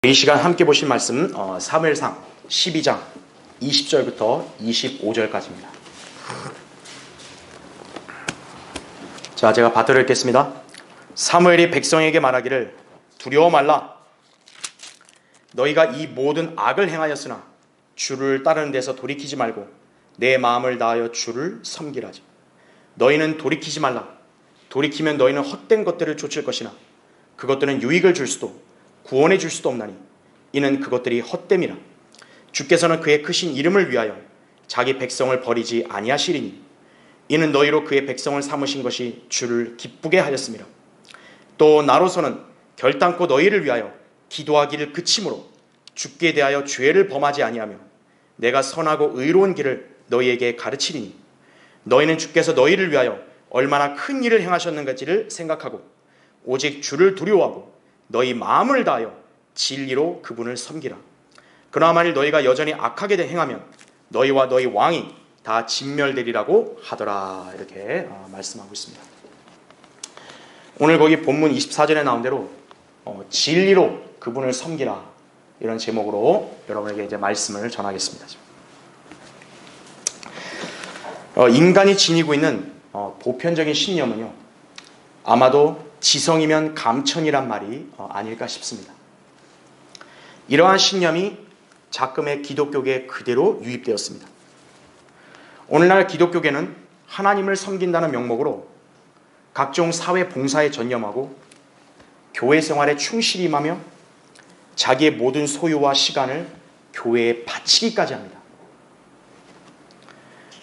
이 시간 함께 보실 말씀 사무엘상 12장 20절부터 25절까지입니다. 자, 제가 받들어 읽겠습니다. 사무엘이 백성에게 말하기를 두려워 말라. 너희가 이 모든 악을 행하였으나 주를 따르는 데서 돌이키지 말고 내 마음을 다하여 주를 섬기라지. 너희는 돌이키지 말라. 돌이키면 너희는 헛된 것들을 좇을 것이나 그것들은 유익을 줄 수도 구원해 줄 수도 없나니 이는 그것들이 헛됨이라. 주께서는 그의 크신 이름을 위하여 자기 백성을 버리지 아니하시리니 이는 너희로 그의 백성을 삼으신 것이 주를 기쁘게 하였음이라. 또 나로서는 결단코 너희를 위하여 기도하기를 그치므로 주께 대하여 죄를 범하지 아니하며 내가 선하고 의로운 길을 너희에게 가르치리니 너희는 주께서 너희를 위하여 얼마나 큰 일을 행하셨는가지를 생각하고 오직 주를 두려워하고 너희 마음을 다하여 진리로 그분을 섬기라. 그러나 만일 너희가 여전히 악하게 행하면 너희와 너희 왕이 다 진멸되리라고 하더라. 이렇게 말씀하고 있습니다. 오늘 거기 본문 24절에 나온 대로 진리로 그분을 섬기라, 이런 제목으로 여러분에게 이제 말씀을 전하겠습니다. 인간이 지니고 있는 보편적인 신념은요, 아마도 지성이면 감천이란 말이 아닐까 싶습니다. 이러한 신념이 작금의 기독교계에 그대로 유입되었습니다. 오늘날 기독교계는 하나님을 섬긴다는 명목으로 각종 사회 봉사에 전념하고 교회 생활에 충실히 임하며 자기의 모든 소유와 시간을 교회에 바치기까지 합니다.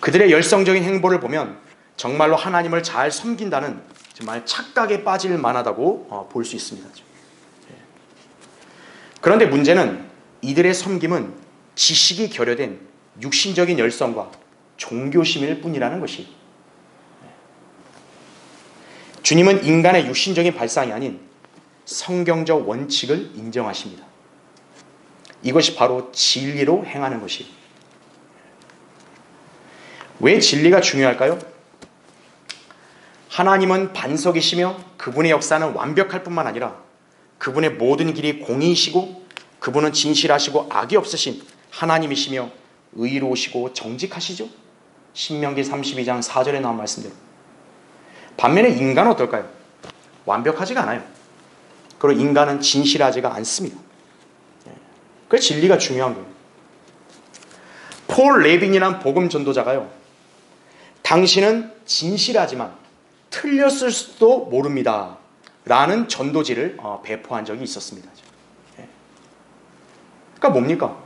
그들의 열성적인 행보를 보면 정말로 하나님을 잘 섬긴다는 정말 착각에 빠질 만하다고 볼 수 있습니다. 그런데 문제는 이들의 섬김은 지식이 결여된 육신적인 열성과 종교심일 뿐이라는 것이, 주님은 인간의 육신적인 발상이 아닌 성경적 원칙을 인정하십니다. 이것이 바로 진리로 행하는 것이. 왜 진리가 중요할까요? 하나님은 반석이시며 그분의 역사는 완벽할 뿐만 아니라 그분의 모든 길이 공의이시고 그분은 진실하시고 악이 없으신 하나님이시며 의로우시고 정직하시죠? 신명기 32장 4절에 나온 말씀대로. 반면에 인간은 어떨까요? 완벽하지가 않아요. 그리고 인간은 진실하지가 않습니다. 그래서 진리가 중요한 거예요. 폴 레빈이라는 복음 전도자가요, 당신은 진실하지만 틀렸을 수도 모릅니다 라는 전도지를 배포한 적이 있었습니다. 그러니까 뭡니까?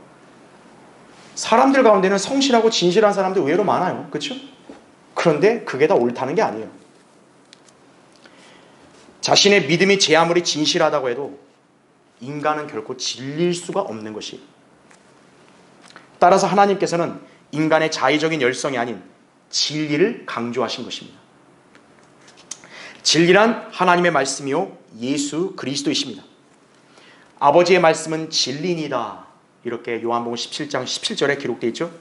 사람들 가운데는 성실하고 진실한 사람들 의외로 많아요. 그렇죠? 그런데 그게 다 옳다는 게 아니에요. 자신의 믿음이 제 아무리 진실하다고 해도 인간은 결코 진리일 수가 없는 것이. 따라서 하나님께서는 인간의 자의적인 열성이 아닌 진리를 강조하신 것입니다. 진리란 하나님의 말씀이요 예수 그리스도이십니다. 아버지의 말씀은 진리이다, 이렇게 요한복음 17장 17절에 기록되어 있죠.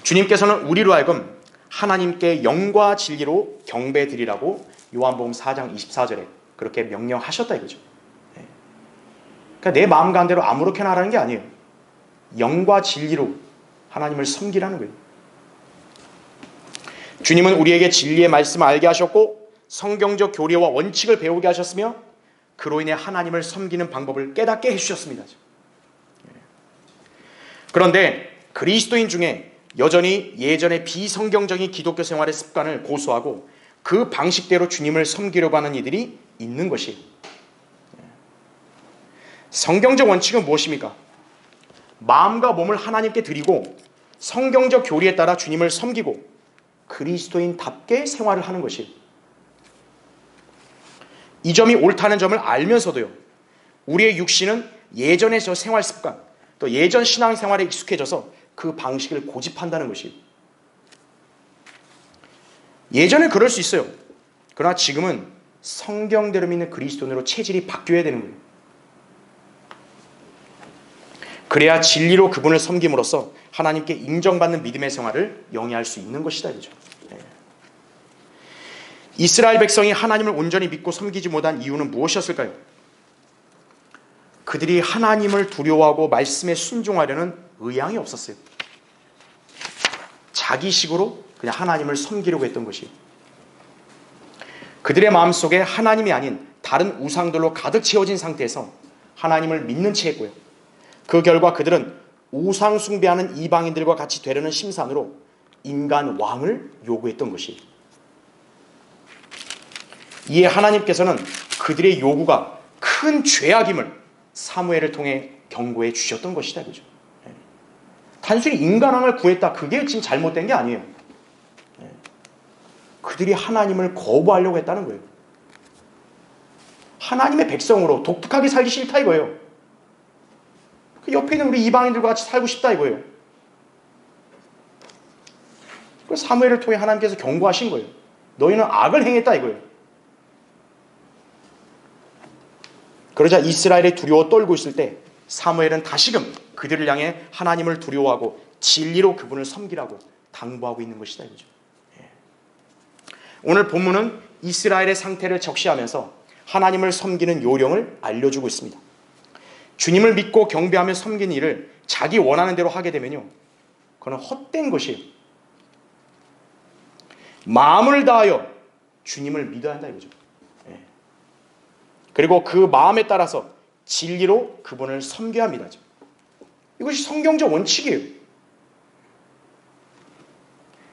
주님께서는 우리로 하여금 하나님께 영과 진리로 경배드리라고 요한복음 4장 24절에 그렇게 명령하셨다 이거죠. 그러니까 내 마음 가운데로 아무렇게나 하라는 게 아니에요. 영과 진리로 하나님을 섬기라는 거예요. 주님은 우리에게 진리의 말씀을 알게 하셨고 성경적 교리와 원칙을 배우게 하셨으며 그로 인해 하나님을 섬기는 방법을 깨닫게 해주셨습니다. 그런데 그리스도인 중에 여전히 예전의 비성경적인 기독교 생활의 습관을 고수하고 그 방식대로 주님을 섬기려고 하는 이들이 있는 것이에요. 성경적 원칙은 무엇입니까? 마음과 몸을 하나님께 드리고 성경적 교리에 따라 주님을 섬기고 그리스도인답게 생활을 하는 것이에요. 이 점이 옳다는 점을 알면서도요, 우리의 육신은 예전의 저 생활 습관, 또 예전 신앙생활에 익숙해져서 그 방식을 고집한다는 것이에요. 예전에 그럴 수 있어요. 그러나 지금은 성경대로 믿는 그리스도인으로 체질이 바뀌어야 되는 거예요. 그래야 진리로 그분을 섬김으로써 하나님께 인정받는 믿음의 생활을 영위할 수 있는 것이다 이거죠. 이스라엘 백성이 하나님을 온전히 믿고 섬기지 못한 이유는 무엇이었을까요? 그들이 하나님을 두려워하고 말씀에 순종하려는 의향이 없었어요. 자기식으로 그냥 하나님을 섬기려고 했던 것이. 그들의 마음속에 하나님이 아닌 다른 우상들로 가득 채워진 상태에서 하나님을 믿는 채 했고요. 그 결과 그들은 우상 숭배하는 이방인들과 같이 되려는 심산으로 인간 왕을 요구했던 것이. 이에 하나님께서는 그들의 요구가 큰 죄악임을 사무엘을 통해 경고해 주셨던 것이다. 그죠? 단순히 인간왕을 구했다. 그게 지금 잘못된 게 아니에요. 그들이 하나님을 거부하려고 했다는 거예요. 하나님의 백성으로 독특하게 살기 싫다 이거예요. 그 옆에 있는 우리 이방인들과 같이 살고 싶다 이거예요. 그래서 사무엘을 통해 하나님께서 경고하신 거예요. 너희는 악을 행했다 이거예요. 그러자 이스라엘이 두려워 떨고 있을 때 사무엘은 다시금 그들을 향해 하나님을 두려워하고 진리로 그분을 섬기라고 당부하고 있는 것이다 이거죠. 오늘 본문은 이스라엘의 상태를 적시하면서 하나님을 섬기는 요령을 알려주고 있습니다. 주님을 믿고 경배하며 섬기는 일을 자기 원하는 대로 하게 되면요, 그건 헛된 것이에요. 마음을 다하여 주님을 믿어야 한다 이거죠. 그리고 그 마음에 따라서 진리로 그분을 섬겨야 합니다. 이것이 성경적 원칙이에요.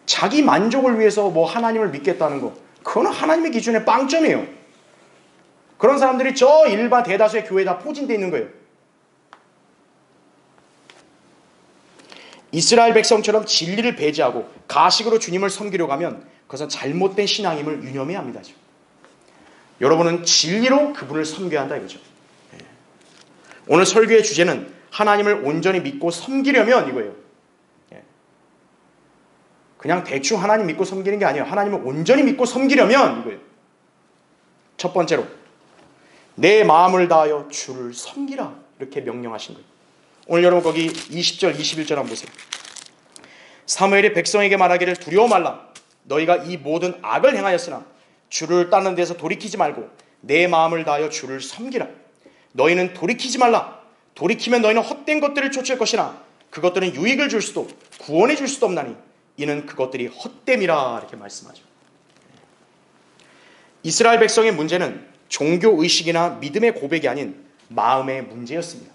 자기 만족을 위해서 뭐 하나님을 믿겠다는 거, 그거는 하나님의 기준의 빵점이에요. 그런 사람들이 저 일반 대다수의 교회에 다 포진되어 있는 거예요. 이스라엘 백성처럼 진리를 배제하고 가식으로 주님을 섬기려고 하면 그것은 잘못된 신앙임을 유념해야 합니다. 여러분은 진리로 그분을 섬겨야 한다 이거죠. 오늘 설교의 주제는 하나님을 온전히 믿고 섬기려면 이거예요. 그냥 대충 하나님 믿고 섬기는 게 아니에요. 하나님을 온전히 믿고 섬기려면 이거예요. 첫 번째로 내 마음을 다하여 주를 섬기라 이렇게 명령하신 거예요. 오늘 여러분 거기 20절 21절 한번 보세요. 사무엘이 백성에게 말하기를 두려워 말라. 너희가 이 모든 악을 행하였으나 주를 따르는 데서 돌이키지 말고 내 마음을 다하여 주를 섬기라. 너희는 돌이키지 말라. 돌이키면 너희는 헛된 것들을 쫓을 것이나 그것들은 유익을 줄 수도 구원해 줄 수도 없나니 이는 그것들이 헛됨이라 이렇게 말씀하죠. 이스라엘 백성의 문제는 종교의식이나 믿음의 고백이 아닌 마음의 문제였습니다.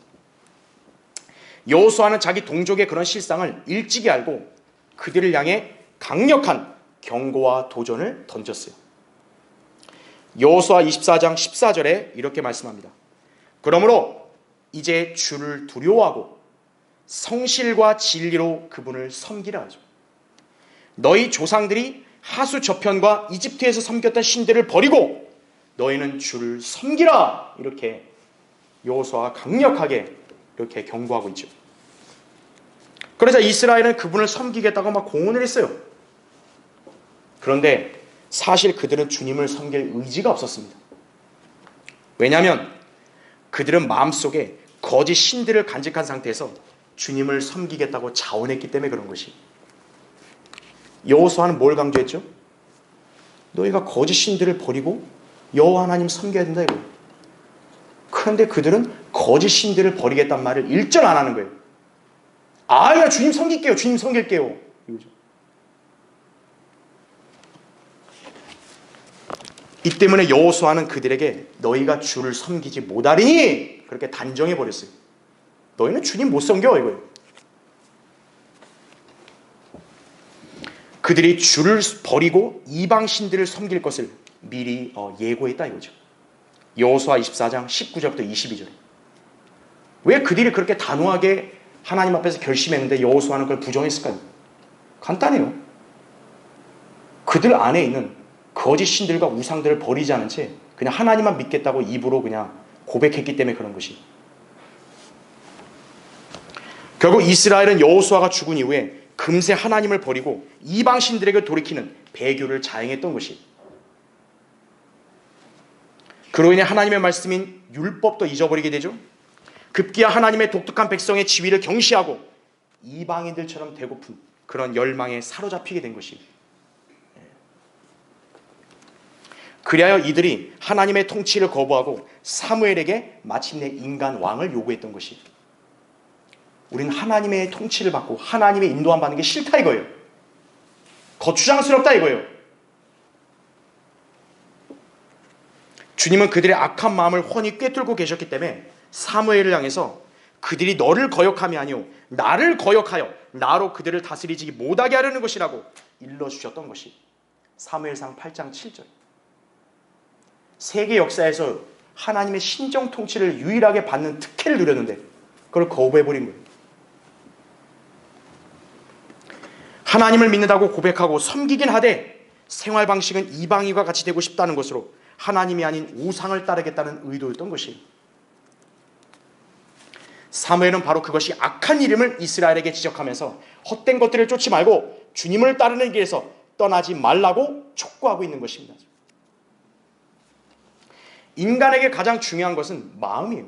여호수아는 자기 동족의 그런 실상을 일찍이 알고 그들을 향해 강력한 경고와 도전을 던졌어요. 여호수아 24장 14절에 이렇게 말씀합니다. 그러므로 이제 주를 두려워하고 성실과 진리로 그분을 섬기라 하죠. 너희 조상들이 하수 저편과 이집트에서 섬겼던 신들을 버리고 너희는 주를 섬기라 이렇게 여호수아가 강력하게 이렇게 경고하고 있죠. 그러자 이스라엘은 그분을 섬기겠다고 막 공언을 했어요. 그런데 사실 그들은 주님을 섬길 의지가 없었습니다. 왜냐하면 그들은 마음속에 거짓 신들을 간직한 상태에서 주님을 섬기겠다고 자원했기 때문에 그런 것이. 여호수아는 뭘 강조했죠? 너희가 거짓 신들을 버리고 여호와 하나님 섬겨야 된다 이거예요. 그런데 그들은 거짓 신들을 버리겠다는 말을 일절 안 하는 거예요. 야 주님 섬길게요. 주님 섬길게요. 이거죠. 이 때문에 여호수아는 그들에게 너희가 주를 섬기지 못하리니 그렇게 단정해 버렸어요. 너희는 주님 못 섬겨 이거예요. 그들이 주를 버리고 이방 신들을 섬길 것을 미리 예고했다 이거죠. 여호수아 24장 19절부터 22절. 왜 그들이 그렇게 단호하게 하나님 앞에서 결심했는데 여호수아는 그걸 부정했을까요? 간단해요. 그들 안에 있는 거짓 신들과 우상들을 버리지 않은 채 그냥 하나님만 믿겠다고 입으로 그냥 고백했기 때문에 그런 것이. 결국 이스라엘은 여호수아가 죽은 이후에 금세 하나님을 버리고 이방 신들에게 돌이키는 배교를 자행했던 것이. 그로 인해 하나님의 말씀인 율법도 잊어버리게 되죠. 급기야 하나님의 독특한 백성의 지위를 경시하고 이방인들처럼 되고픈 그런 열망에 사로잡히게 된 것이. 그리하여 이들이 하나님의 통치를 거부하고 사무엘에게 마침내 인간 왕을 요구했던 것이, 우리는 하나님의 통치를 받고 하나님의 인도함 받는 게 싫다 이거예요. 거추장스럽다 이거예요. 주님은 그들의 악한 마음을 훤히 꿰뚫고 계셨기 때문에 사무엘을 향해서 그들이 너를 거역함이 아니오 나를 거역하여 나로 그들을 다스리지 못하게 하려는 것이라고 일러주셨던 것이 사무엘상 8장 7절. 세계 역사에서 하나님의 신정 통치를 유일하게 받는 특혜를 누렸는데 그걸 거부해버린 거예요. 하나님을 믿는다고 고백하고 섬기긴 하되 생활 방식은 이방인과 같이 되고 싶다는 것으로 하나님이 아닌 우상을 따르겠다는 의도였던 것이, 사무엘은 바로 그것이 악한 이름을 이스라엘에게 지적하면서 헛된 것들을 쫓지 말고 주님을 따르는 길에서 떠나지 말라고 촉구하고 있는 것입니다. 인간에게 가장 중요한 것은 마음이에요.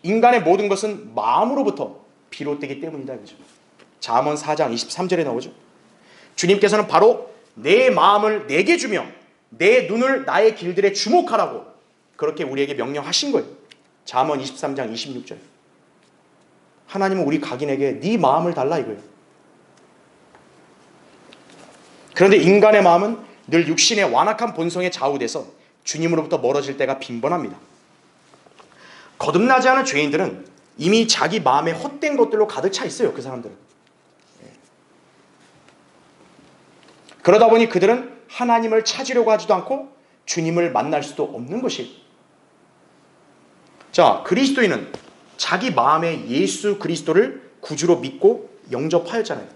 인간의 모든 것은 마음으로부터 비롯되기 때문이다. 그죠? 잠언 4장 23절에 나오죠. 주님께서는 바로 내 마음을 내게 주며 내 눈을 나의 길들에 주목하라고 그렇게 우리에게 명령하신 거예요. 잠언 23장 26절. 하나님은 우리 각인에게 네 마음을 달라 이거예요. 그런데 인간의 마음은 늘 육신의 완악한 본성에 좌우돼서 주님으로부터 멀어질 때가 빈번합니다. 거듭나지 않은 죄인들은 이미 자기 마음에 헛된 것들로 가득 차 있어요. 그 사람들은. 그러다 보니 그들은 하나님을 찾으려고 하지도 않고 주님을 만날 수도 없는 것이에요. 자, 그리스도인은 자기 마음에 예수 그리스도를 구주로 믿고 영접하였잖아요.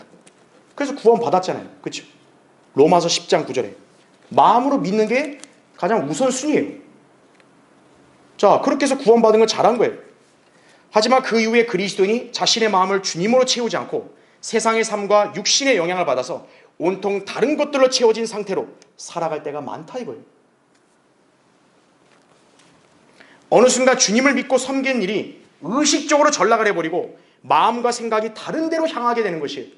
그래서 구원 받았잖아요. 그렇죠? 로마서 10장 9절에 마음으로 믿는 게 가장 우선순위예요. 자, 그렇게 해서 구원받은 걸 잘한 거예요. 하지만 그 이후에 그리스도인이 자신의 마음을 주님으로 채우지 않고 세상의 삶과 육신의 영향을 받아서 온통 다른 것들로 채워진 상태로 살아갈 때가 많다 이거예요. 어느 순간 주님을 믿고 섬기는 일이 의식적으로 전락을 해버리고 마음과 생각이 다른 데로 향하게 되는 것이에요.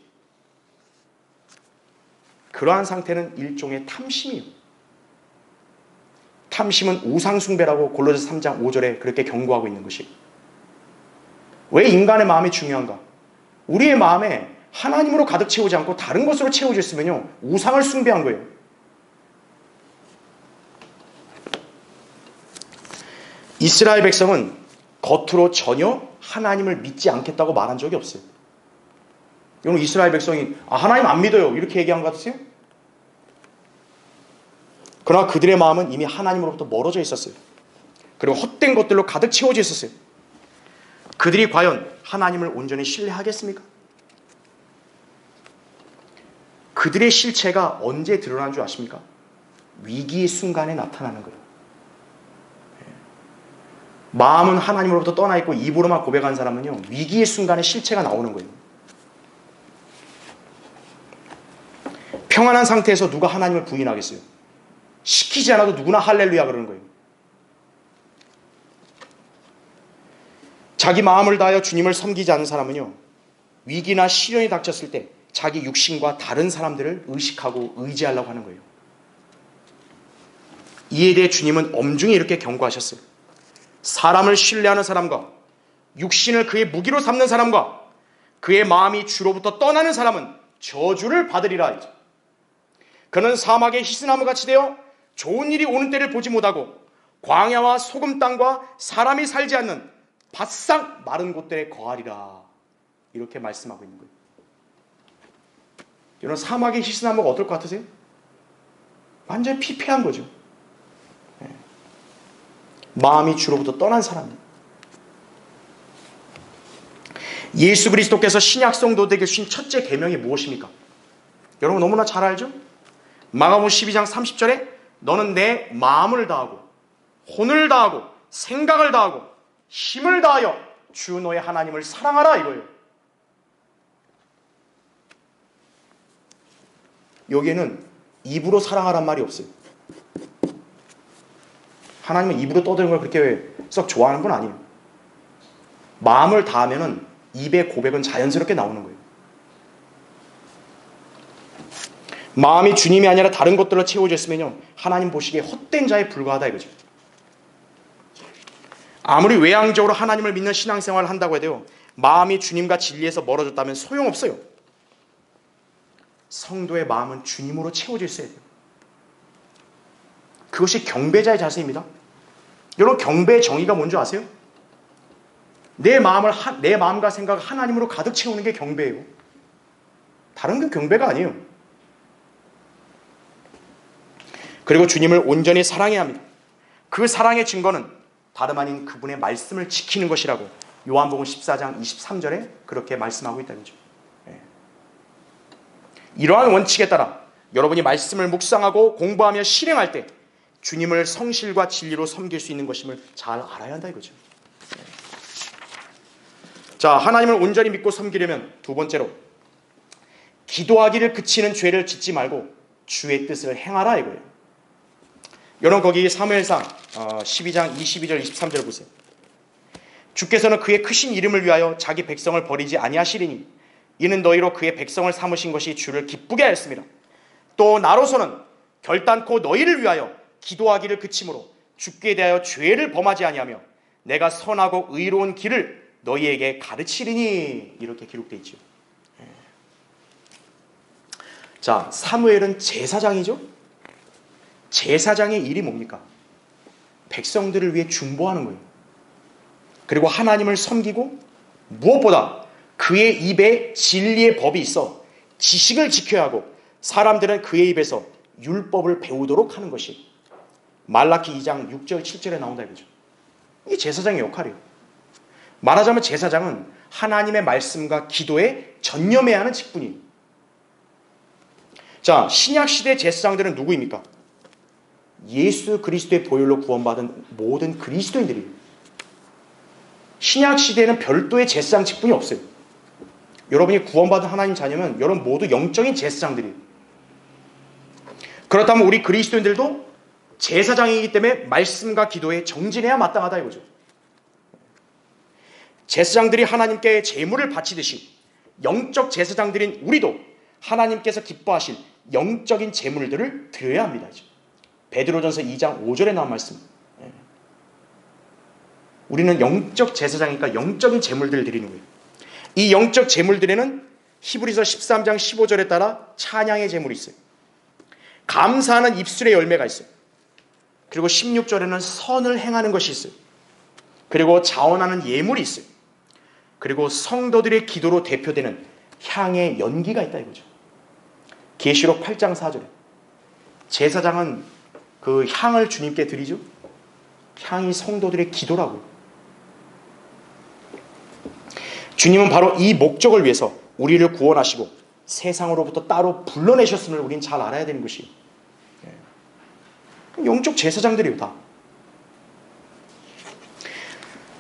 그러한 상태는 일종의 탐심이에요. 탐심은 우상숭배라고 골로새 3장 5절에 그렇게 경고하고 있는 것이에요. 왜 인간의 마음이 중요한가? 우리의 마음에 하나님으로 가득 채우지 않고 다른 것으로 채워져 있으면요, 우상을 숭배한 거예요. 이스라엘 백성은 겉으로 전혀 하나님을 믿지 않겠다고 말한 적이 없어요. 여러분, 이스라엘 백성이 하나님 안 믿어요 이렇게 얘기한 것 같으세요? 그러나 그들의 마음은 이미 하나님으로부터 멀어져 있었어요. 그리고 헛된 것들로 가득 채워져 있었어요. 그들이 과연 하나님을 온전히 신뢰하겠습니까? 그들의 실체가 언제 드러나는 줄 아십니까? 위기의 순간에 나타나는 거예요. 마음은 하나님으로부터 떠나 있고 입으로만 고백한 사람은요, 위기의 순간에 실체가 나오는 거예요. 평안한 상태에서 누가 하나님을 부인하겠어요? 시키지 않아도 누구나 할렐루야 그러는 거예요. 자기 마음을 다하여 주님을 섬기지 않는 사람은요, 위기나 시련이 닥쳤을 때 자기 육신과 다른 사람들을 의식하고 의지하려고 하는 거예요. 이에 대해 주님은 엄중히 이렇게 경고하셨어요. 사람을 신뢰하는 사람과 육신을 그의 무기로 삼는 사람과 그의 마음이 주로부터 떠나는 사람은 저주를 받으리라. 그는 사막의 히스나무같이 되어 좋은 일이 오는 때를 보지 못하고 광야와 소금 땅과 사람이 살지 않는 바싹 마른 곳들에 거하리라. 이렇게 말씀하고 있는 거예요. 여러분, 사막의 히스나무가 어떨 것 같으세요? 완전히 피폐한 거죠. 마음이 주로부터 떠난 사람입니다. 예수 그리스도께서 신약 성도들에게 주신 첫째 계명이 무엇입니까? 여러분 너무나 잘 알죠? 마가복음 12장 30절에 너는 내 마음을 다하고 혼을 다하고 생각을 다하고 힘을 다하여 주 너의 하나님을 사랑하라 이거예요. 여기에는 입으로 사랑하란 말이 없어요. 하나님은 입으로 떠드는 걸 그렇게 썩 좋아하는 건 아니에요. 마음을 다하면은 입의 고백은 자연스럽게 나오는 거예요. 마음이 주님이 아니라 다른 것들로 채워져 있으면요, 하나님 보시기에 헛된 자에 불과하다 이거죠. 아무리 외향적으로 하나님을 믿는 신앙생활을 한다고 해도요, 마음이 주님과 진리에서 멀어졌다면 소용없어요. 성도의 마음은 주님으로 채워져 있어야 돼요. 그것이 경배자의 자세입니다. 여러분, 경배의 정의가 뭔지 아세요? 내 마음과 생각을 하나님으로 가득 채우는 게 경배예요. 다른 게 경배가 아니에요. 그리고 주님을 온전히 사랑해야 합니다. 그 사랑의 증거는 다름 아닌 그분의 말씀을 지키는 것이라고 요한복음 14장 23절에 그렇게 말씀하고 있다는 거죠. 이러한 원칙에 따라 여러분이 말씀을 묵상하고 공부하며 실행할 때 주님을 성실과 진리로 섬길 수 있는 것임을 잘 알아야 한다 이거죠. 자, 하나님을 온전히 믿고 섬기려면 두 번째로, 기도하기를 그치는 죄를 짓지 말고 주의 뜻을 행하라 이거예요. 여러분, 거기 사무엘상 12장 22절 23절 보세요. 주께서는 그의 크신 이름을 위하여 자기 백성을 버리지 아니하시리니 이는 너희로 그의 백성을 삼으신 것이 주를 기쁘게 하였습니다. 또 나로서는 결단코 너희를 위하여 기도하기를 그치므로 주께 대하여 죄를 범하지 아니하며 내가 선하고 의로운 길을 너희에게 가르치리니, 이렇게 기록되어 있죠. 자, 사무엘은 제사장이죠. 제사장의 일이 뭡니까? 백성들을 위해 중보하는 거예요. 그리고 하나님을 섬기고 무엇보다 그의 입에 진리의 법이 있어 지식을 지켜야 하고 사람들은 그의 입에서 율법을 배우도록 하는 것이 말라키 2장 6절 7절에 나온다 이거죠. 이게 제사장의 역할이에요. 말하자면 제사장은 하나님의 말씀과 기도에 전념해야 하는 직분이에요. 자, 신약시대 제사장들은 누구입니까? 예수 그리스도의 보혈로 구원받은 모든 그리스도인들이에요. 신약시대에는 별도의 제사장 직분이 없어요. 여러분이 구원받은 하나님 자녀면 여러분 모두 영적인 제사장들이에요. 그렇다면 우리 그리스도인들도 제사장이기 때문에 말씀과 기도에 정진해야 마땅하다 이거죠. 제사장들이 하나님께 제물을 바치듯이 영적 제사장들인 우리도 하나님께서 기뻐하실 영적인 제물들을 드려야 합니다. 베드로전서 2장 5절에 나온 말씀. 우리는 영적 제사장이니까 영적인 제물들을 드리는 거예요. 이 영적 제물들에는 히브리서 13장 15절에 따라 찬양의 제물이 있어요. 감사하는 입술의 열매가 있어요. 그리고 16절에는 선을 행하는 것이 있어요. 그리고 자원하는 예물이 있어요. 그리고 성도들의 기도로 대표되는 향의 연기가 있다 이거죠. 계시록 8장 4절에 제사장은 그 향을 주님께 드리죠. 향이 성도들의 기도라고요. 주님은 바로 이 목적을 위해서 우리를 구원하시고 세상으로부터 따로 불러내셨음을 우린 잘 알아야 되는 것이 영적 제사장들이에요 다.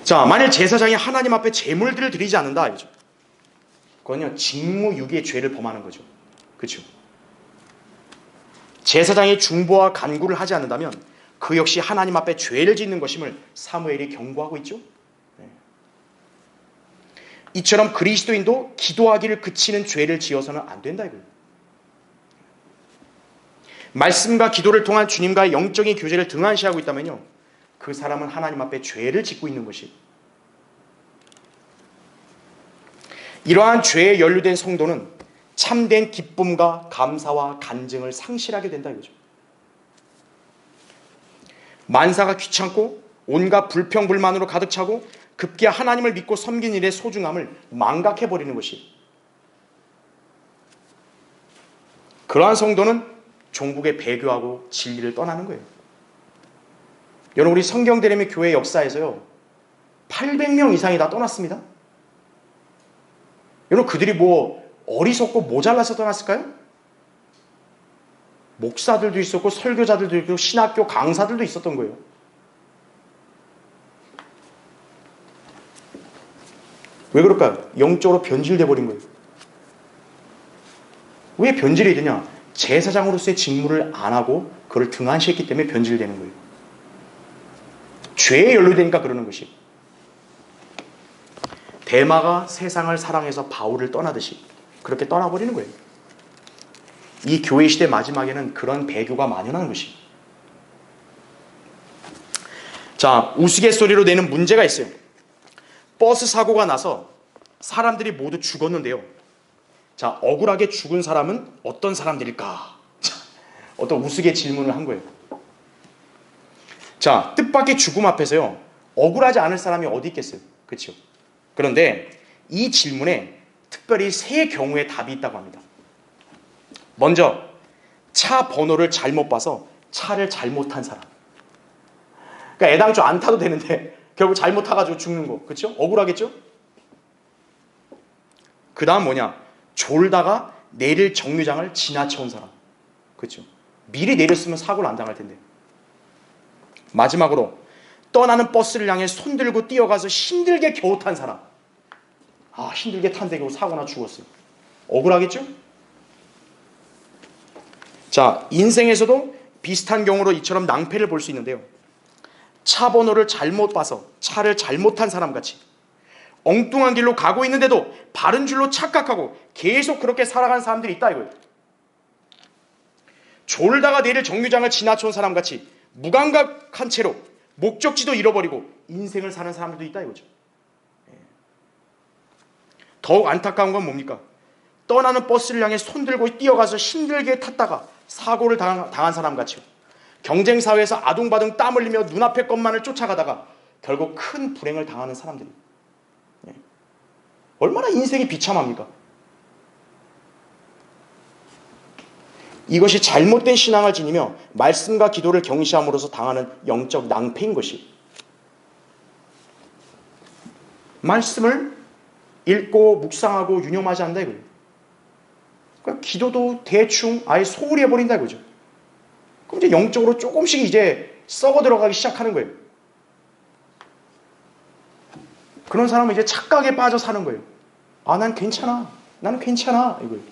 자, 만일 제사장이 하나님 앞에 제물들을 드리지 않는다 이거죠. 그건요 직무유기의 죄를 범하는 거죠. 그렇죠? 제사장이 중보와 간구를 하지 않는다면 그 역시 하나님 앞에 죄를 짓는 것임을 사무엘이 경고하고 있죠. 이처럼 그리스도인도 기도하기를 그치는 죄를 지어서는 안 된다 이거예요. 말씀과 기도를 통한 주님과의 영적인 교제를 등한시하고 있다면요 그 사람은 하나님 앞에 죄를 짓고 있는 것이. 이러한 죄에 연루된 성도는 참된 기쁨과 감사와 간증을 상실하게 된다 이거죠. 만사가 귀찮고 온갖 불평불만으로 가득 차고 급기야 하나님을 믿고 섬긴 일의 소중함을 망각해버리는 것이. 그러한 성도는 종국에 배교하고 진리를 떠나는 거예요. 여러분, 우리 성경대림의 교회 역사에서요 800명 이상이 다 떠났습니다. 여러분, 그들이 뭐 어리석고 모자라서 떠났을까요? 목사들도 있었고 설교자들도 있고 신학교 강사들도 있었던 거예요. 왜 그럴까요? 영적으로 변질돼 버린 거예요. 왜 변질이 되냐? 제사장으로서의 직무를 안 하고 그걸 등한시했기 때문에 변질되는 거예요. 죄에 연루되니까 그러는 것이. 데마가 세상을 사랑해서 바울을 떠나듯이 그렇게 떠나버리는 거예요. 이 교회 시대 마지막에는 그런 배교가 만연하는 것입니다. 자, 우스갯소리로 내는 문제가 있어요. 버스 사고가 나서 사람들이 모두 죽었는데요. 자, 억울하게 죽은 사람은 어떤 사람들일까? 자, 어떤 우스개 질문을 한 거예요. 자, 뜻밖의 죽음 앞에서요, 억울하지 않을 사람이 어디 있겠어요? 그렇죠? 그런데 이 질문에 특별히 세 경우의 답이 있다고 합니다. 먼저, 차 번호를 잘못 봐서 차를 잘못 탄 사람. 그러니까 애당초 안 타도 되는데 결국 잘못 타가지고 죽는 거. 그렇죠? 억울하겠죠? 그 다음 뭐냐? 졸다가 내릴 정류장을 지나쳐온 사람. 그렇죠? 미리 내렸으면 사고를 안 당할 텐데. 마지막으로 떠나는 버스를 향해 손들고 뛰어가서 힘들게 겨우 탄 사람. 아, 힘들게 탄데 겨우 사고나 죽었어요. 억울하겠죠? 자, 인생에서도 비슷한 경우로 이처럼 낭패를 볼 수 있는데요. 차 번호를 잘못 봐서 차를 잘못한 사람 같이 엉뚱한 길로 가고 있는데도 바른 줄로 착각하고 계속 그렇게 살아가는 사람들이 있다 이거예요. 졸다가 내릴 정류장을 지나쳐온 사람 같이 무감각한 채로 목적지도 잃어버리고 인생을 사는 사람들도 있다 이거죠. 더욱 안타까운 건 뭡니까? 떠나는 버스를 향해 손들고 뛰어가서 힘들게 탔다가 사고를 당한 사람 같이요. 경쟁사회에서 아둥바둥 땀 흘리며 눈앞의 것만을 쫓아가다가 결국 큰 불행을 당하는 사람들이. 얼마나 인생이 비참합니까? 이것이 잘못된 신앙을 지니며 말씀과 기도를 경시함으로써 당하는 영적 낭패인 것이. 말씀을 읽고 묵상하고 유념하지 않는다 이거예요. 그러니까 기도도 대충 아예 소홀히 해버린다 이거죠. 그럼 이제 영적으로 조금씩 이제 썩어 들어가기 시작하는 거예요. 그런 사람은 이제 착각에 빠져 사는 거예요. 아, 난 괜찮아. 나는 괜찮아. 이거예요.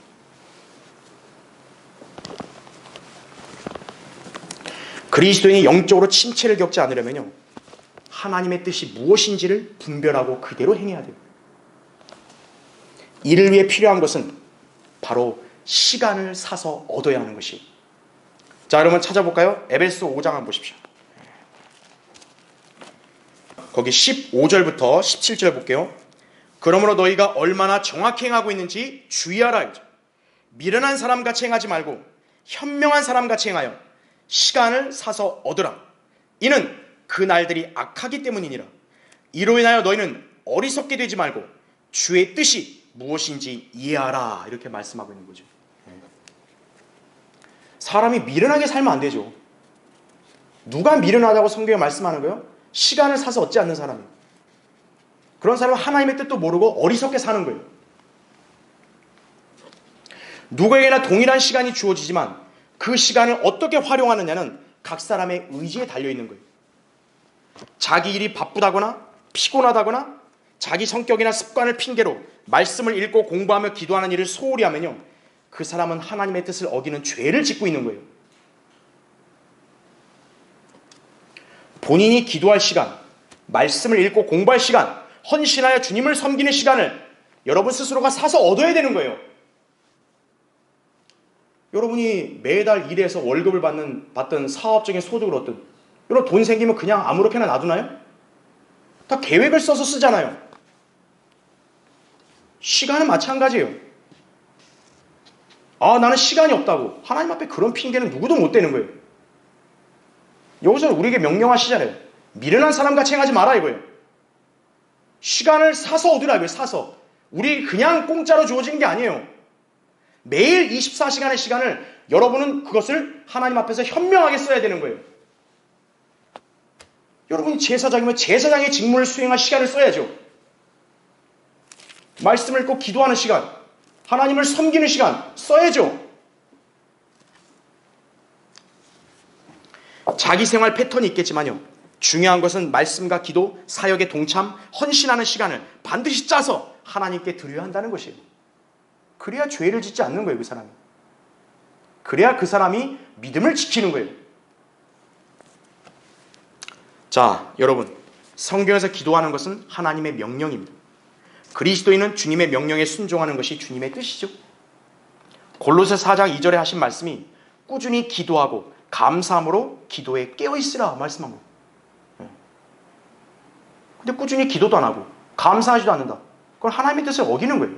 그리스도인이 영적으로 침체를 겪지 않으려면요, 하나님의 뜻이 무엇인지를 분별하고 그대로 행해야 돼요. 이를 위해 필요한 것은 바로 시간을 사서 얻어야 하는 것이. 자, 여러분 찾아볼까요? 에베소 5장 한번 보십시오. 거기 15절부터 17절 볼게요. 그러므로 너희가 얼마나 정확히 행하고 있는지 주의하라. 미련한 사람같이 행하지 말고 현명한 사람같이 행하여 시간을 사서 얻으라. 이는 그 날들이 악하기 때문이니라. 이로 인하여 너희는 어리석게 되지 말고 주의 뜻이 무엇인지 이해하라. 이렇게 말씀하고 있는 거죠. 사람이 미련하게 살면 안 되죠. 누가 미련하다고 성경에 말씀하는 거예요? 시간을 사서 얻지 않는 사람이에요. 그런 사람은 하나님의 뜻도 모르고 어리석게 사는 거예요. 누구에게나 동일한 시간이 주어지지만 그 시간을 어떻게 활용하느냐는 각 사람의 의지에 달려있는 거예요. 자기 일이 바쁘다거나 피곤하다거나 자기 성격이나 습관을 핑계로 말씀을 읽고 공부하며 기도하는 일을 소홀히 하면요, 그 사람은 하나님의 뜻을 어기는 죄를 짓고 있는 거예요. 본인이 기도할 시간, 말씀을 읽고 공부할 시간, 헌신하여 주님을 섬기는 시간을 여러분 스스로가 사서 얻어야 되는 거예요. 여러분이 매달 일해서 월급을 받든 사업적인 소득을 얻든, 여러분 돈 생기면 그냥 아무렇게나 놔두나요? 다 계획을 써서 쓰잖아요. 시간은 마찬가지예요. 아, 나는 시간이 없다고. 하나님 앞에 그런 핑계는 누구도 못 대는 거예요. 여기서는 우리에게 명령하시잖아요. 미련한 사람같이 행하지 마라 이거예요. 시간을 사서 얻으라 이거예요. 사서. 우리 그냥 공짜로 주어지는 게 아니에요. 매일 24시간의 시간을 여러분은 그것을 하나님 앞에서 현명하게 써야 되는 거예요. 여러분이 제사장이면 제사장의 직무를 수행할 시간을 써야죠. 말씀을 읽고 기도하는 시간, 하나님을 섬기는 시간 써야죠. 자기 생활 패턴이 있겠지만요, 중요한 것은 말씀과 기도, 사역에 동참, 헌신하는 시간을 반드시 짜서 하나님께 드려야 한다는 것이에요. 그래야 죄를 짓지 않는 거예요, 그 사람이. 그래야 그 사람이 믿음을 지키는 거예요. 자, 여러분, 성경에서 기도하는 것은 하나님의 명령입니다. 그리스도인은 주님의 명령에 순종하는 것이 주님의 뜻이죠. 골로새 4장 2절에 하신 말씀이 꾸준히 기도하고 감사함으로 기도에 깨어있으라 말씀한 거예요. 근데 꾸준히 기도도 안 하고 감사하지도 않는다. 그건 하나님의 뜻을 어기는 거예요.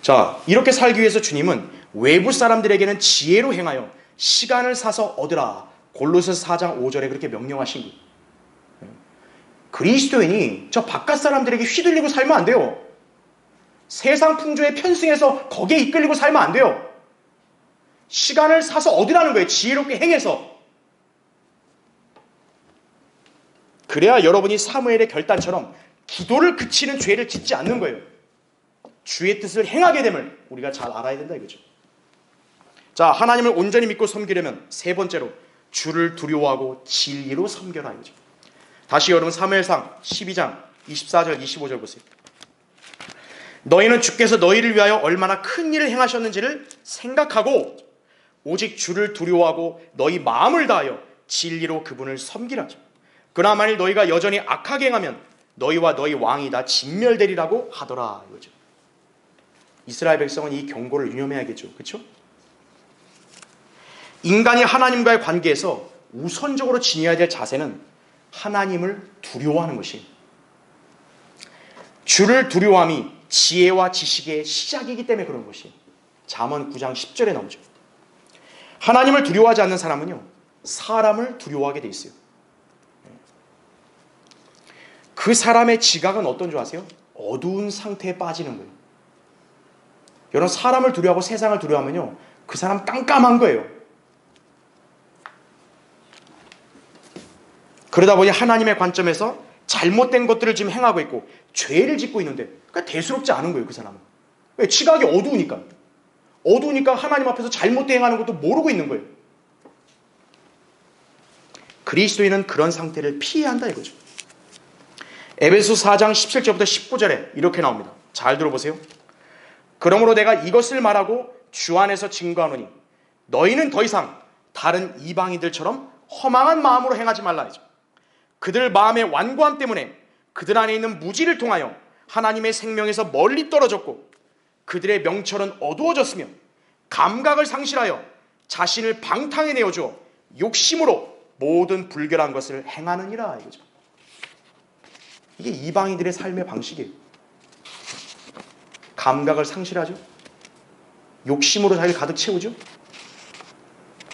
자, 이렇게 살기 위해서 주님은 외부 사람들에게는 지혜로 행하여 시간을 사서 얻으라. 골로새서 4장 5절에 그렇게 명령하신 거예요. 그리스도인이 저 바깥 사람들에게 휘둘리고 살면 안 돼요. 세상 풍조에 편승해서 거기에 이끌리고 살면 안 돼요. 시간을 사서 얻으라는 거예요. 지혜롭게 행해서. 그래야 여러분이 사무엘의 결단처럼 기도를 그치는 죄를 짓지 않는 거예요. 주의 뜻을 행하게 됨을 우리가 잘 알아야 된다 이거죠. 자, 하나님을 온전히 믿고 섬기려면 세 번째로 주를 두려워하고 진리로 섬겨라 이거죠. 다시 여러분 사무엘상 12장 24절 25절 보세요. 너희는 주께서 너희를 위하여 얼마나 큰 일을 행하셨는지를 생각하고 오직 주를 두려워하고 너희 마음을 다하여 진리로 그분을 섬기라. 그러나 만일 너희가 여전히 악하게 행하면 너희와 너희 왕이 다 진멸되리라고 하더라 이거죠. 이스라엘 백성은 이 경고를 유념해야겠죠. 그렇죠? 인간이 하나님과의 관계에서 우선적으로 지녀야 될 자세는 하나님을 두려워하는 것이, 주를 두려워함이 지혜와 지식의 시작이기 때문에 그런 것이 잠언 9장 10절에 나오죠. 하나님을 두려워하지 않는 사람은요, 사람을 두려워하게 돼 있어요. 그 사람의 지각은 어떤 줄 아세요? 어두운 상태에 빠지는 거예요. 여러분, 사람을 두려워하고 세상을 두려워하면요, 그 사람 깜깜한 거예요. 그러다 보니 하나님의 관점에서 잘못된 것들을 지금 행하고 있고 죄를 짓고 있는데 그러니까 대수롭지 않은 거예요. 그 사람은. 왜? 지각이 어두우니까. 어두우니까 하나님 앞에서 잘못된 행하는 것도 모르고 있는 거예요. 그리스도인은 그런 상태를 피해야 한다 이거죠. 에베소 4장 17절부터 19절에 이렇게 나옵니다. 잘 들어보세요. 그러므로 내가 이것을 말하고 주 안에서 증거하노니 너희는 더 이상 다른 이방인들처럼 허망한 마음으로 행하지 말라 하죠. 그들 마음의 완고함 때문에 그들 안에 있는 무지를 통하여 하나님의 생명에서 멀리 떨어졌고 그들의 명철은 어두워졌으며 감각을 상실하여 자신을 방탕에 내어주어 욕심으로 모든 불결한 것을 행하느니라 이거죠. 이게 이방인들의 삶의 방식이에요. 감각을 상실하죠. 욕심으로 자기를 가득 채우죠.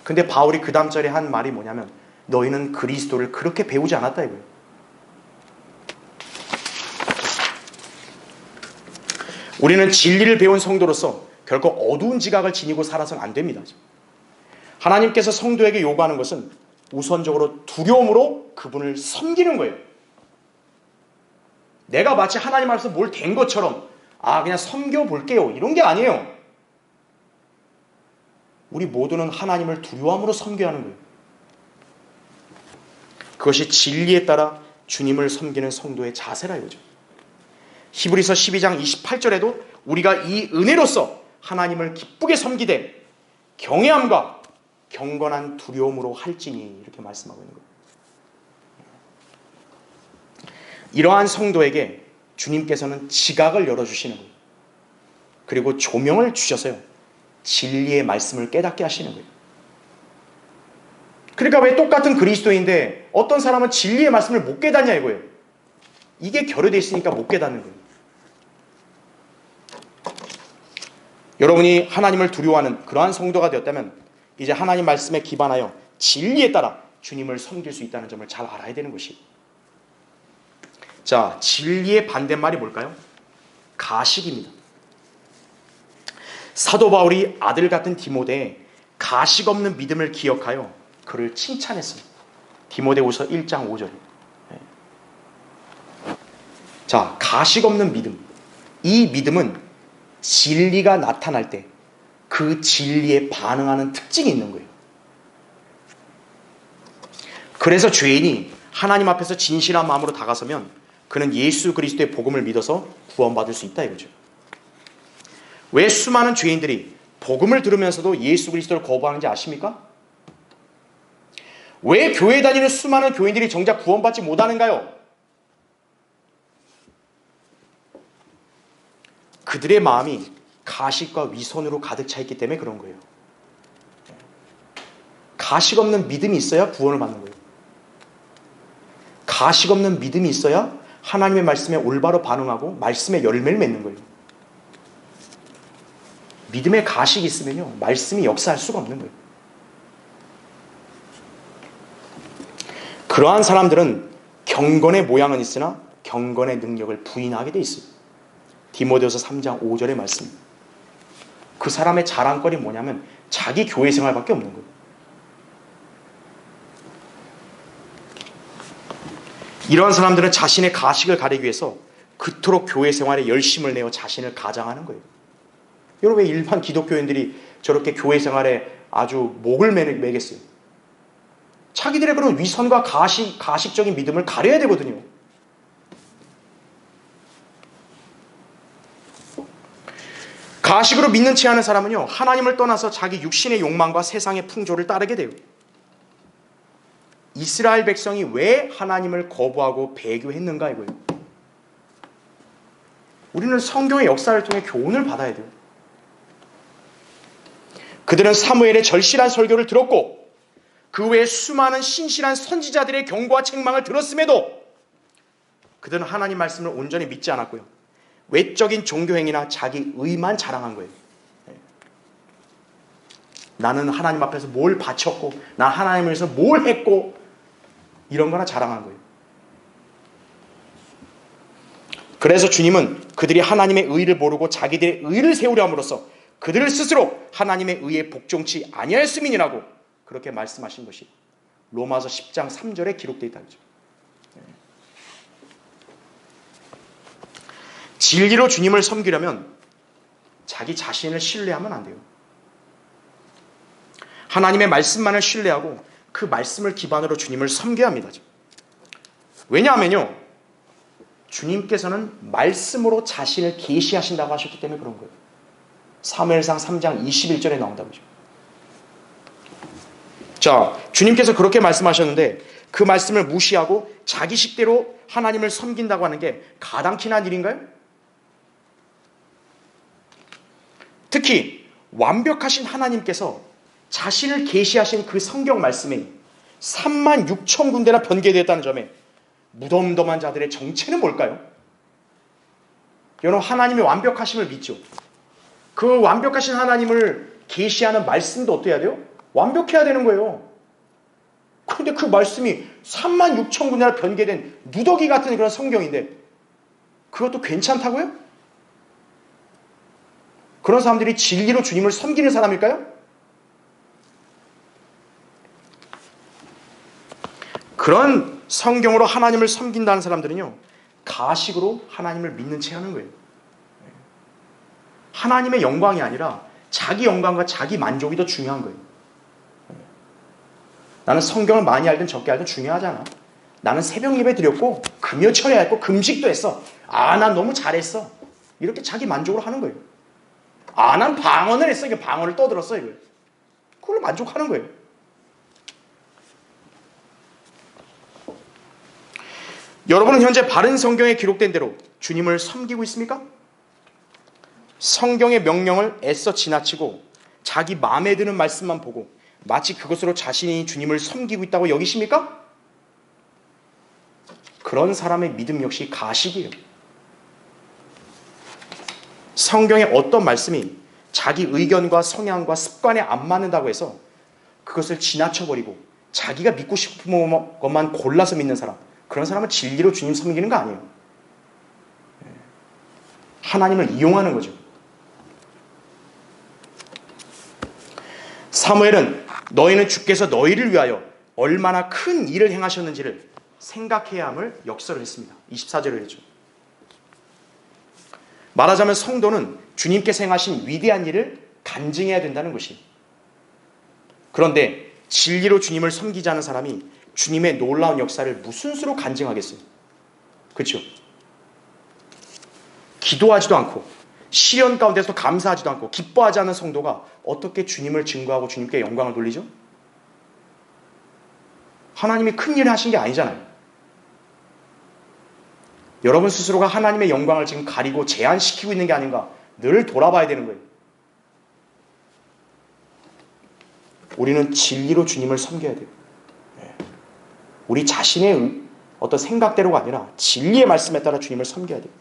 근데 바울이 그 다음 절에 한 말이 뭐냐면 너희는 그리스도를 그렇게 배우지 않았다 이거예요. 우리는 진리를 배운 성도로서 결코 어두운 지각을 지니고 살아서는 안 됩니다. 하나님께서 성도에게 요구하는 것은 우선적으로 두려움으로 그분을 섬기는 거예요. 내가 마치 하나님 앞에서 뭘 된 것처럼 그냥 섬겨볼게요 이런 게 아니에요. 우리 모두는 하나님을 두려움으로 섬겨야 하는 거예요. 그것이 진리에 따라 주님을 섬기는 성도의 자세라 이거죠. 히브리서 12장 28절에도 우리가 이 은혜로서 하나님을 기쁘게 섬기되 경외함과 경건한 두려움으로 할지니 이렇게 말씀하고 있는 거예요. 이러한 성도에게 주님께서는 지각을 열어주시는 거예요. 그리고 조명을 주셔서요, 진리의 말씀을 깨닫게 하시는 거예요. 그러니까 왜 똑같은 그리스도인데 어떤 사람은 진리의 말씀을 못 깨닫냐 이거예요. 이게 결여되어 있으니까 못 깨닫는 거예요. 여러분이 하나님을 두려워하는 그러한 성도가 되었다면 이제 하나님 말씀에 기반하여 진리에 따라 주님을 섬길 수 있다는 점을 잘 알아야 되는 것이에요. 자, 진리의 반대말이 뭘까요? 가식입니다. 사도 바울이 아들 같은 디모데의 가식 없는 믿음을 기억하여 그를 칭찬했습니다. 디모데후서 1장 5절. 자, 가식 없는 믿음. 이 믿음은 진리가 나타날 때 그 진리에 반응하는 특징이 있는 거예요. 그래서 죄인이 하나님 앞에서 진실한 마음으로 다가서면 그는 예수 그리스도의 복음을 믿어서 구원받을 수 있다 이거죠. 왜 수많은 죄인들이 복음을 들으면서도 예수 그리스도를 거부하는지 아십니까? 왜 교회 다니는 수많은 교인들이 정작 구원받지 못하는가요? 그들의 마음이 가식과 위선으로 가득 차 있기 때문에 그런 거예요. 가식 없는 믿음이 있어야 구원을 받는 거예요. 가식 없는 믿음이 있어야 하나님의 말씀에 올바로 반응하고 말씀의 열매를 맺는 거예요. 믿음에 가식이 있으면요, 말씀이 역사할 수가 없는 거예요. 그러한 사람들은 경건의 모양은 있으나 경건의 능력을 부인하게 돼 있어요. 디모데후서 3장 5절의 말씀. 그 사람의 자랑거리 뭐냐면 자기 교회 생활밖에 없는 거예요. 이러한 사람들은 자신의 가식을 가리기 위해서 그토록 교회 생활에 열심을 내어 자신을 가장하는 거예요. 여러분, 왜 일반 기독교인들이 저렇게 교회 생활에 아주 목을 매겠어요? 자기들의 그런 위선과 가식적인 믿음을 가려야 되거든요. 가식으로 믿는 채 하는 사람은요, 하나님을 떠나서 자기 육신의 욕망과 세상의 풍조를 따르게 돼요. 이스라엘 백성이 왜 하나님을 거부하고 배교했는가 이거예요. 우리는 성경의 역사를 통해 교훈을 받아야 돼요. 그들은 사무엘의 절실한 설교를 들었고 그 외에 수많은 신실한 선지자들의 경고와 책망을 들었음에도 그들은 하나님 말씀을 온전히 믿지 않았고요. 외적인 종교행위나 자기 의만 자랑한 거예요. 나는 하나님 앞에서 뭘 바쳤고 난 하나님을 위해서 뭘 했고 이런 거나 자랑한 거예요. 그래서 주님은 그들이 하나님의 의를 모르고 자기들의 의를 세우려 함으로써 그들을 스스로 하나님의 의에 복종치 아니하였음이니라고 그렇게 말씀하신 것이 로마서 10장 3절에 기록되어 있다는 거죠. 진리로 주님을 섬기려면 자기 자신을 신뢰하면 안 돼요. 하나님의 말씀만을 신뢰하고 그 말씀을 기반으로 주님을 섬겨야 합니다. 왜냐하면요, 주님께서는 말씀으로 자신을 계시하신다고 하셨기 때문에 그런 거예요. 사무엘상 3장 21절에 나온다고 하죠. 자, 주님께서 그렇게 말씀하셨는데 그 말씀을 무시하고 자기 식대로 하나님을 섬긴다고 하는 게 가당키나 한 일인가요? 특히 완벽하신 하나님께서 자신을 계시하신 그 성경 말씀이 3만 6천 군데나 변개되었다는 점에 무덤덤한 자들의 정체는 뭘까요? 여러분, 하나님의 완벽하심을 믿죠. 그 완벽하신 하나님을 계시하는 말씀도 어떻게 해야 돼요? 완벽해야 되는 거예요. 그런데 그 말씀이 3만 6천 군데나 변개된 누더기 같은 그런 성경인데 그것도 괜찮다고요? 그런 사람들이 진리로 주님을 섬기는 사람일까요? 그런 성경으로 하나님을 섬긴다는 사람들은요, 가식으로 하나님을 믿는 채 하는 거예요. 하나님의 영광이 아니라 자기 영광과 자기 만족이 더 중요한 거예요. 나는 성경을 많이 알든 적게 알든 중요하지 않아. 나는 새벽 예배 드렸고 금요 철야했고 금식도 했어. 난 너무 잘했어. 이렇게 자기 만족으로 하는 거예요. 난 방언을 했어. 이게 방언을 떠들었어. 이걸. 그걸로 만족하는 거예요. 여러분은 현재 바른 성경에 기록된 대로 주님을 섬기고 있습니까? 성경의 명령을 애써 지나치고 자기 마음에 드는 말씀만 보고 마치 그것으로 자신이 주님을 섬기고 있다고 여기십니까? 그런 사람의 믿음 역시 가식이에요. 성경의 어떤 말씀이 자기 의견과 성향과 습관에 안 맞는다고 해서 그것을 지나쳐버리고 자기가 믿고 싶은 것만 골라서 믿는 사람, 그런 사람은 진리로 주님 섬기는 거 아니에요. 하나님을 이용하는 거죠. 사무엘은 너희는 주께서 너희를 위하여 얼마나 큰 일을 행하셨는지를 생각해야 함을 역설을 했습니다. 24절을 했죠. 말하자면 성도는 주님께서 행하신 위대한 일을 간증해야 된다는 것이. 그런데 진리로 주님을 섬기지 않은 사람이 주님의 놀라운 역사를 무슨 수로 간증하겠어요? 그렇죠? 기도하지도 않고 시련 가운데서 감사하지도 않고 기뻐하지 않은 성도가 어떻게 주님을 증거하고 주님께 영광을 돌리죠? 하나님이 큰 일을 하신 게 아니잖아요. 여러분 스스로가 하나님의 영광을 지금 가리고 제한시키고 있는 게 아닌가 늘 돌아봐야 되는 거예요. 우리는 진리로 주님을 섬겨야 돼요. 우리 자신의 어떤 생각대로가 아니라 진리의 말씀에 따라 주님을 섬겨야 돼요.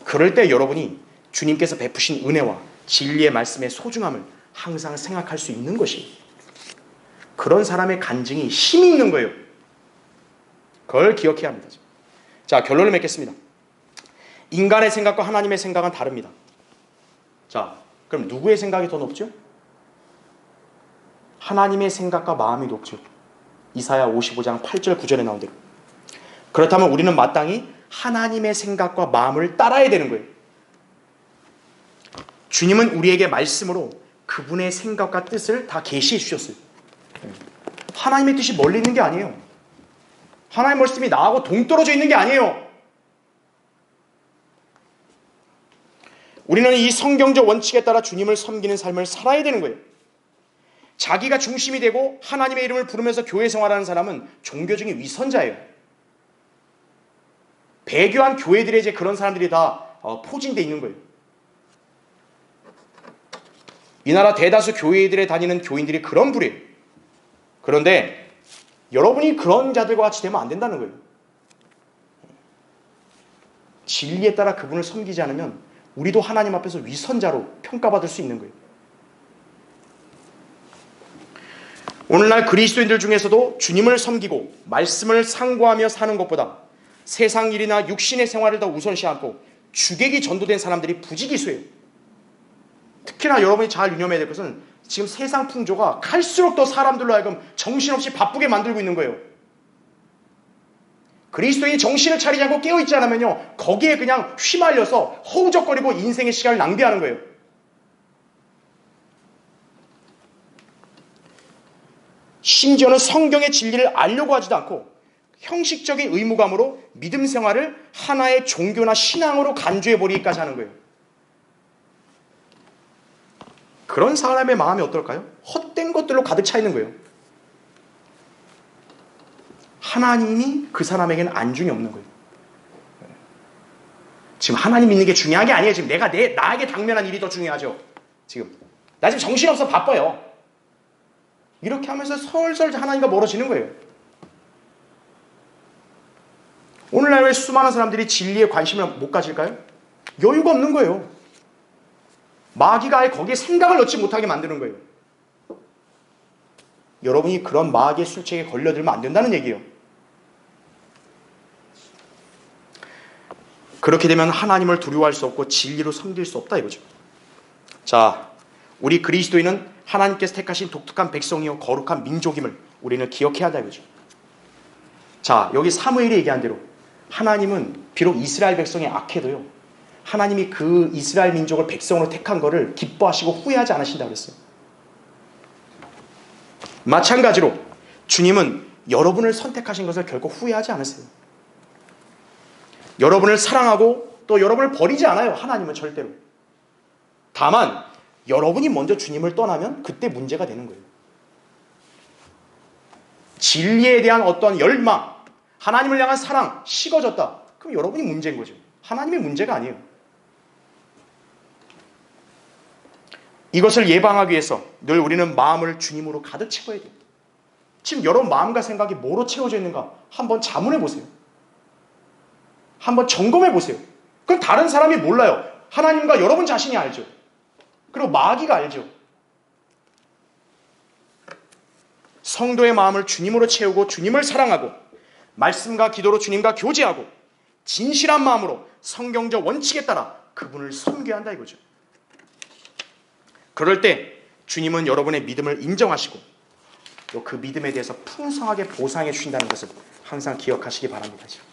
그럴 때 여러분이 주님께서 베푸신 은혜와 진리의 말씀의 소중함을 항상 생각할 수 있는 것이에요. 그런 사람의 간증이 힘이 있는 거예요. 그걸 기억해야 합니다. 자, 결론을 맺겠습니다. 인간의 생각과 하나님의 생각은 다릅니다. 자, 그럼 누구의 생각이 더 높죠? 하나님의 생각과 마음이 높죠. 이사야 55장 8절 9절에 나온 대로. 그렇다면 우리는 마땅히 하나님의 생각과 마음을 따라야 되는 거예요. 주님은 우리에게 말씀으로 그분의 생각과 뜻을 다 계시해 주셨어요. 하나님의 뜻이 멀리 있는 게 아니에요. 하나님의 말씀이 나하고 동떨어져 있는 게 아니에요. 우리는 이 성경적 원칙에 따라 주님을 섬기는 삶을 살아야 되는 거예요. 자기가 중심이 되고 하나님의 이름을 부르면서 교회 생활하는 사람은 종교적인 위선자예요. 배교한 교회들에 이제 그런 사람들이 다 포진되어 있는 거예요. 이 나라 대다수 교회들에 다니는 교인들이 그런 부류예요. 그런데 여러분이 그런 자들과 같이 되면 안 된다는 거예요. 진리에 따라 그분을 섬기지 않으면 우리도 하나님 앞에서 위선자로 평가받을 수 있는 거예요. 오늘날 그리스도인들 중에서도 주님을 섬기고 말씀을 상고하며 사는 것보다 세상 일이나 육신의 생활을 더 우선시하고 주객이 전도된 사람들이 부지기수예요. 특히나 여러분이 잘 유념해야 될 것은 지금 세상 풍조가 갈수록 더 사람들로 하여금 정신없이 바쁘게 만들고 있는 거예요. 그리스도인이 정신을 차리지 않고 깨어있지 않으면요, 거기에 그냥 휘말려서 허우적거리고 인생의 시간을 낭비하는 거예요. 심지어는 성경의 진리를 알려고 하지도 않고 형식적인 의무감으로 믿음 생활을 하나의 종교나 신앙으로 간주해버리기까지 하는 거예요. 그런 사람의 마음이 어떨까요? 헛된 것들로 가득 차 있는 거예요. 하나님이 그 사람에게는 안중이 없는 거예요. 지금 하나님 믿는 게 중요한 게 아니에요. 지금 나에게 당면한 일이 더 중요하죠. 나 지금 정신없어 바빠요. 이렇게 하면서 설설 하나님과 멀어지는 거예요. 오늘날 왜 수많은 사람들이 진리에 관심을 못 가질까요? 여유가 없는 거예요. 마귀가 아예 거기에 생각을 넣지 못하게 만드는 거예요. 여러분이 그런 마귀의 술책에 걸려들면 안 된다는 얘기예요. 그렇게 되면 하나님을 두려워할 수 없고 진리로 섬길 수 없다 이거죠. 자, 우리 그리스도인은 하나님께서 택하신 독특한 백성이요 거룩한 민족임을 우리는 기억해야 한다 이거죠. 자, 여기 사무엘이 얘기한 대로 하나님은 비록 이스라엘 백성이 악해도요, 하나님이 그 이스라엘 민족을 백성으로 택한 거를 기뻐하시고 후회하지 않으신다고 그랬어요. 마찬가지로 주님은 여러분을 선택하신 것을 결코 후회하지 않으세요. 여러분을 사랑하고 또 여러분을 버리지 않아요. 하나님은 절대로. 다만 여러분이 먼저 주님을 떠나면 그때 문제가 되는 거예요. 진리에 대한 어떤 열망, 하나님을 향한 사랑 식어졌다. 그럼 여러분이 문제인 거죠. 하나님의 문제가 아니에요. 이것을 예방하기 위해서 늘 우리는 마음을 주님으로 가득 채워야 돼요. 지금 여러분 마음과 생각이 뭐로 채워져 있는가 한번 자문해 보세요. 한번 점검해 보세요. 그건 다른 사람이 몰라요. 하나님과 여러분 자신이 알죠. 그리고 마귀가 알죠. 성도의 마음을 주님으로 채우고 주님을 사랑하고 말씀과 기도로 주님과 교제하고 진실한 마음으로 성경적 원칙에 따라 그분을 섬겨야 한다 이거죠. 그럴 때 주님은 여러분의 믿음을 인정하시고 또 그 믿음에 대해서 풍성하게 보상해 주신다는 것을 항상 기억하시기 바랍니다.